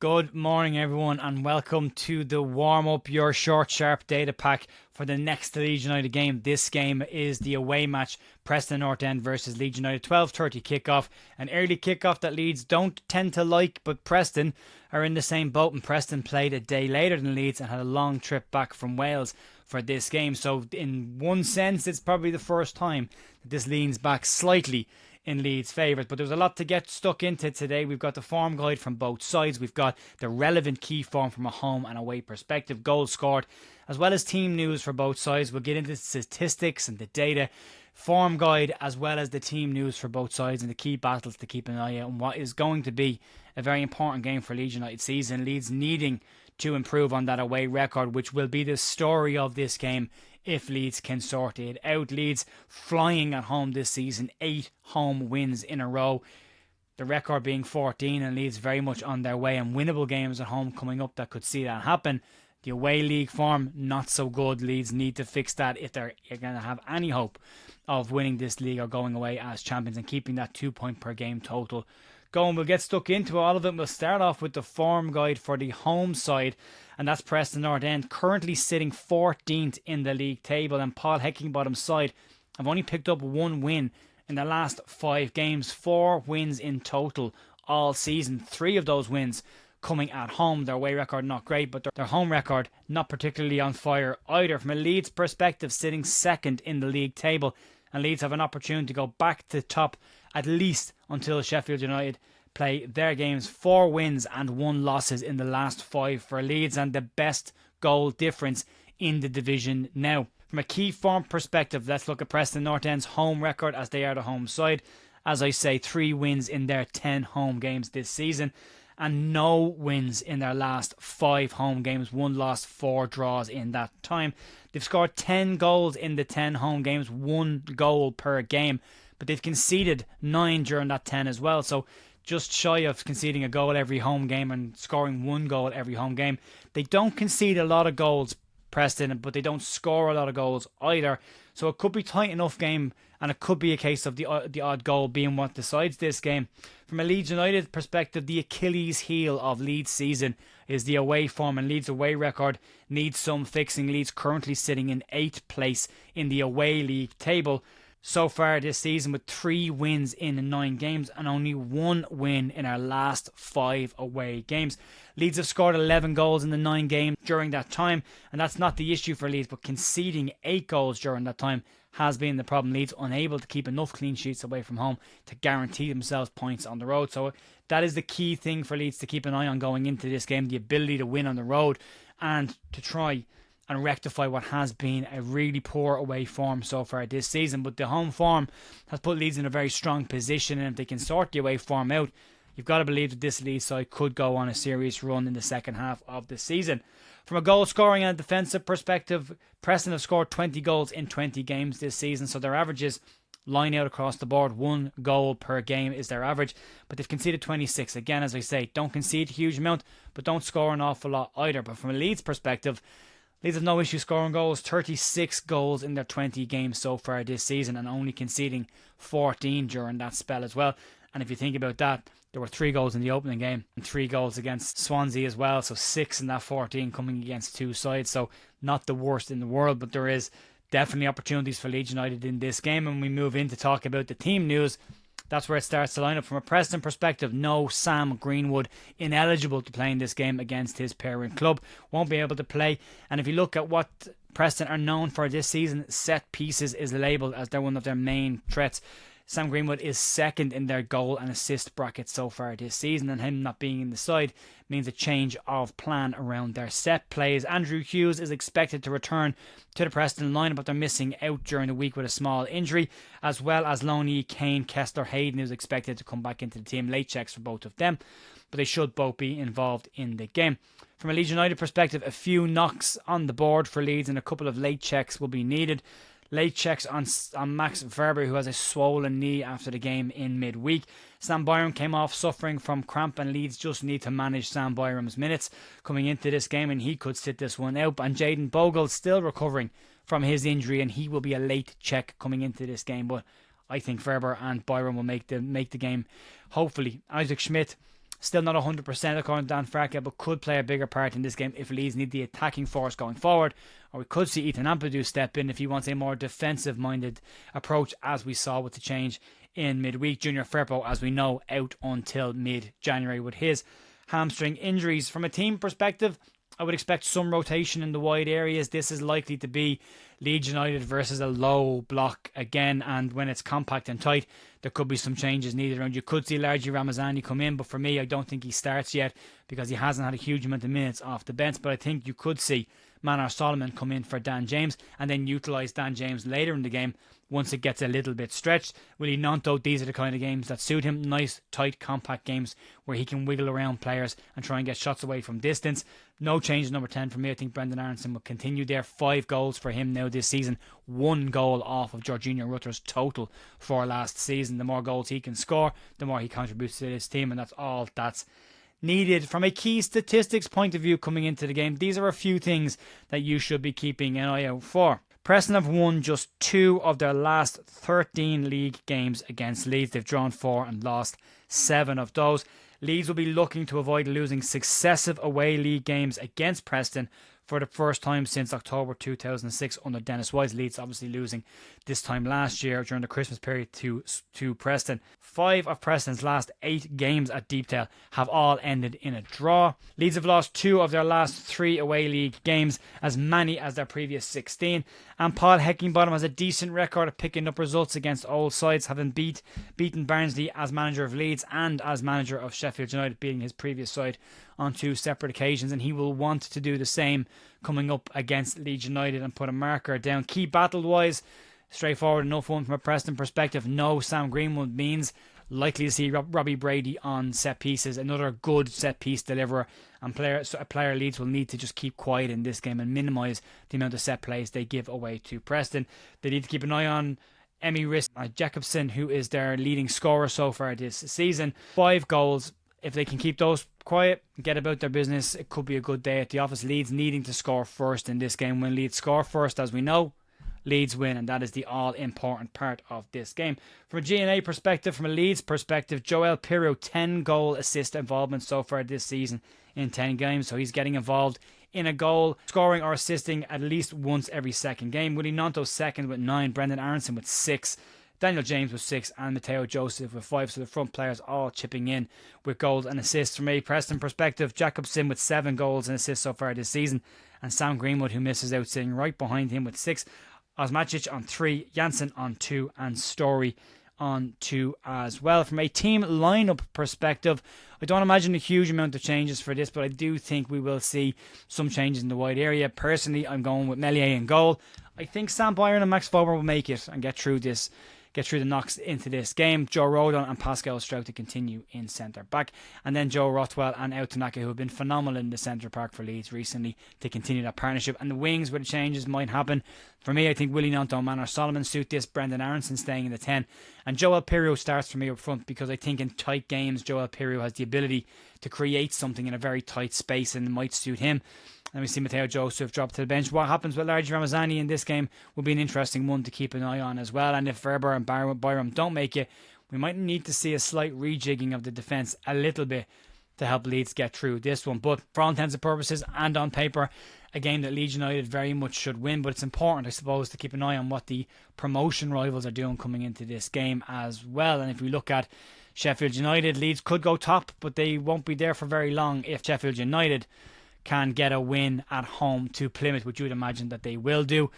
Good morning, everyone, and welcome to the warm-up, your short, sharp data pack for the next Leeds United game. This game is the away match, Preston North End versus Leeds United, 12:30 kickoff. An early kickoff that Leeds don't tend to like, but Preston are in the same boat, and Preston played a day later than Leeds and had a long trip back from Wales for this game. So in one sense, it's probably the first time that this leans back slightly in Leeds' favours. But there's a lot to get stuck into today. We've got the form guide from both sides. We've got the relevant key form from a home and away perspective, goals scored, as well as team news for both sides. We'll get into the statistics and the data, form guide, as well as the team news for both sides and the key battles to keep an eye out on what is going to be a very important game for Leeds United season. Leeds needing to improve on that away record, which will be the story of this game if Leeds can sort it out. Leeds flying at home this season, 8 home wins in a row. The record being 14, and Leeds very much on their way, and winnable games at home coming up that could see that happen. The away league form, not so good. Leeds need to fix that if they're going to have any hope of winning this league or going away as champions and keeping that 2-point per game total going. We'll get stuck into all of it. We'll start off with the form guide for the home side, and that's Preston North End, currently sitting 14th in the league table, and Paul Heckingbottom's side have only picked up one win in the last 5 games, 4 wins in total all season. 3 of those wins coming at home. Their away record not great, but their home record not particularly on fire either. From a Leeds perspective, sitting 2nd in the league table, and Leeds have an opportunity to go back to the top at least until Sheffield United play their games. 4 wins and 1 losses in the last 5 for Leeds, and the best goal difference in the division now. From a key form perspective, let's look at Preston North End's home record, as they are the home side. As I say, 3 wins in their 10 home games this season, and no wins in their last 5 home games. 1 loss, 4 draws in that time. They've scored 10 goals in the 10 home games, 1 goal per game, but they've conceded 9 during that 10 as well. So just shy of conceding a goal every home game and scoring 1 goal every home game. They don't concede a lot of goals, Preston, but they don't score a lot of goals either. So it could be tight enough game, and it could be a case of the odd goal being what decides this game. From a Leeds United perspective, the Achilles heel of Leeds' season is the away form, and Leeds' away record needs some fixing. Leeds currently sitting in 8th place in the away league table so far this season, with 3 wins in 9 games and only 1 win in our last 5 away games. Leeds have scored 11 goals in the 9 games during that time, and that's not the issue for Leeds, but conceding 8 goals during that time has been the problem. Leeds unable to keep enough clean sheets away from home to guarantee themselves points on the road. So that is the key thing for Leeds to keep an eye on going into this game, the ability to win on the road and to try and rectify what has been a really poor away form so far this season. But the home form has put Leeds in a very strong position, and if they can sort the away form out, you've got to believe that this Leeds side could go on a serious run in the second half of the season. From a goal scoring and defensive perspective, Preston have scored 20 goals in 20 games this season, so their averages line out across the board. 1 goal per game is their average, but they've conceded 26. Again, as I say, don't concede a huge amount, but don't score an awful lot either. But from a Leeds perspective, Leeds have no issue scoring goals. 36 goals in their 20 games so far this season, and only conceding 14 during that spell as well. And if you think about that, there were 3 goals in the opening game and 3 goals against Swansea as well. So 6 in that 14 coming against 2 sides. So not the worst in the world, but there is definitely opportunities for Leeds United in this game. And we move in to talk about the team news. That's where it starts to line up. From a Preston perspective, no Sam Greenwood, ineligible to play in this game against his parent club. Won't be able to play. And if you look at what Preston are known for this season, set pieces is labelled as they're one of their main threats. Sam Greenwood is 2nd in their goal and assist bracket so far this season, and him not being in the side means a change of plan around their set plays. Andrew Hughes is expected to return to the Preston lineup, but they're missing out during the week with a small injury, as well as Loney, Kane, Kessler, Hayden is expected to come back into the team. Late checks for both of them, but they should both be involved in the game. From a Leeds United perspective, a few knocks on the board for Leeds and a couple of late checks will be needed. Late checks on Max Verber, who has a swollen knee after the game in midweek. Sam Byram came off suffering from cramp, and Leeds just need to manage Sam Byram's minutes coming into this game, and he could sit this one out. And Jayden Bogle still recovering from his injury, and he will be a late check coming into this game. But I think Verber and Byram will make the game. Hopefully, Isaac Schmidt Still not 100% according to Dan Farke, but could play a bigger part in this game if Leeds need the attacking force going forward. Or we could see Ethan Ampadu step in if he wants a more defensive-minded approach, as we saw with the change in midweek. Junior Firpo, as we know, out until mid-January with his hamstring injuries. From a team perspective, I would expect some rotation in the wide areas. This is likely to be Leeds United versus a low block again, and when it's compact and tight, there could be some changes needed around. You could see Largi Ramazani come in, but for me, I don't think he starts yet because he hasn't had a huge amount of minutes off the bench. But I think you could see Manar Solomon come in for Dan James and then utilise Dan James later in the game once it gets a little bit stretched. Willie Nonto, these are the kind of games that suit him. Nice, tight, compact games where he can wiggle around players and try and get shots away from distance. No change in number 10 for me. I think Brendan Aronson will continue there. 5 goals for him now this season. 1 goal off of Jorginho Rutter's total for last season. The more goals he can score, the more he contributes to this team, and that's all that's needed. From a key statistics point of view coming into the game, these are a few things that you should be keeping an eye out for. Preston have won just 2 of their last 13 league games against Leeds. They've drawn 4 and lost 7 of those. Leeds will be looking to avoid losing successive away league games against Preston for the first time since October 2006 under Dennis Wise. Leeds obviously losing this time last year during the Christmas period to Preston. 5 of Preston's last 8 games at Deepdale have all ended in a draw. Leeds have lost 2 of their last 3 away league games, as many as their previous 16. And Paul Heckingbottom has a decent record of picking up results against old sides, having beaten Barnsley as manager of Leeds and as manager of Sheffield United, beating his previous side on 2 separate occasions, and he will want to do the same coming up against Leeds United and put a marker down. Key battle-wise, straightforward enough one from a Preston perspective. No Sam Greenwood means likely to see Robbie Brady on set pieces, another good set piece deliverer, and a player Leeds will need to just keep quiet in this game and minimise the amount of set plays they give away to Preston. They need to keep an eye on Emmy Riss Jacobson, who is their leading scorer so far this season. 5 goals. If they can keep those quiet, get about their business, it could be a good day at the office. Leeds needing to score first in this game. When Leeds score first, as we know, Leeds win, and that is the all-important part of this game. From a GNA perspective, from a Leeds perspective, Joel Pirro, 10 goal assist involvement so far this season in 10 games, so he's getting involved in a goal, scoring or assisting at least once every second game. Willie Nonto second with 9, Brendan Aronson with 6, Daniel James with 6, and Mateo Joseph with 5. So the front players all chipping in with goals and assists. From a Preston perspective, Jacobson with 7 goals and assists so far this season, and Sam Greenwood, who misses out, sitting right behind him with 6. Osmacic on 3, Janssen on 2, and Story on 2 as well. From a team lineup perspective, I don't imagine a huge amount of changes for this, but I do think we will see some changes in the wide area. Personally, I'm going with Meslier in goal. I think Sam Byron and Max Fober will make it and get through the knocks into this game. Joe Rodon and Pascal Strout to continue in centre back, and then Joe Rothwell and Ao Tanaka, who have been phenomenal in the centre park for Leeds recently, to continue that partnership. And the wings, where the changes might happen, for me, I think Willie Nonto and Manar Solomon suit this. Brendan Aronson staying in the 10, and Joel Pirro starts for me up front, because I think in tight games Joel Pirro has the ability to create something in a very tight space, and it might suit him. And we see Mateo Joseph drop to the bench. What happens with Largi Ramazani in this game will be an interesting one to keep an eye on as well. And if Verber and Byram don't make it, we might need to see a slight rejigging of the defence a little bit to help Leeds get through this one. But for all intents and purposes and on paper, a game that Leeds United very much should win. But it's important, I suppose, to keep an eye on what the promotion rivals are doing coming into this game as well. And if we look at Sheffield United, Leeds could go top, but they won't be there for very long if Sheffield United can get a win at home to Plymouth, which you would imagine that they will do.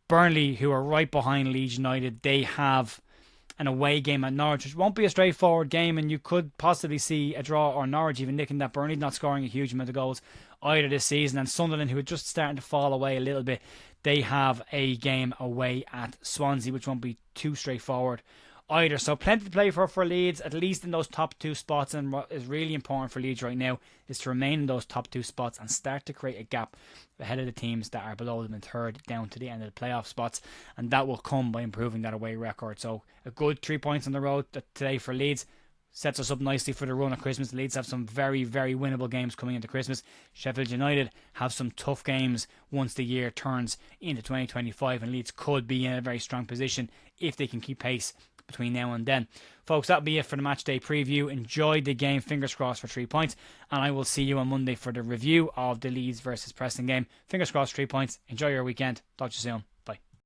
Burnley, who are right behind Leeds United, they have an away game at Norwich, which won't be a straightforward game, and you could possibly see a draw or Norwich even nicking that. Burnley not scoring a huge amount of goals either this season, and Sunderland, who are just starting to fall away a little bit, they have a game away at Swansea, which won't be too straightforward either. So plenty to play for Leeds, at least in those top 2 spots. And what is really important for Leeds right now is to remain in those top 2 spots and start to create a gap ahead of the teams that are below them in third, down to the end of the playoff spots, and that will come by improving that away record. So a good 3 points on the road today for Leeds sets us up nicely for the run of Christmas. Leeds have some very, very winnable games coming into Christmas. Sheffield United have some tough games once the year turns into 2025, and Leeds could be in a very strong position if they can keep pace between now and then. Folks, that'll be it for the match day preview. Enjoy the game. Fingers crossed for 3 points. And I will see you on Monday for the review of the Leeds versus Preston game. Fingers crossed, 3 points. Enjoy your weekend. Talk to you soon.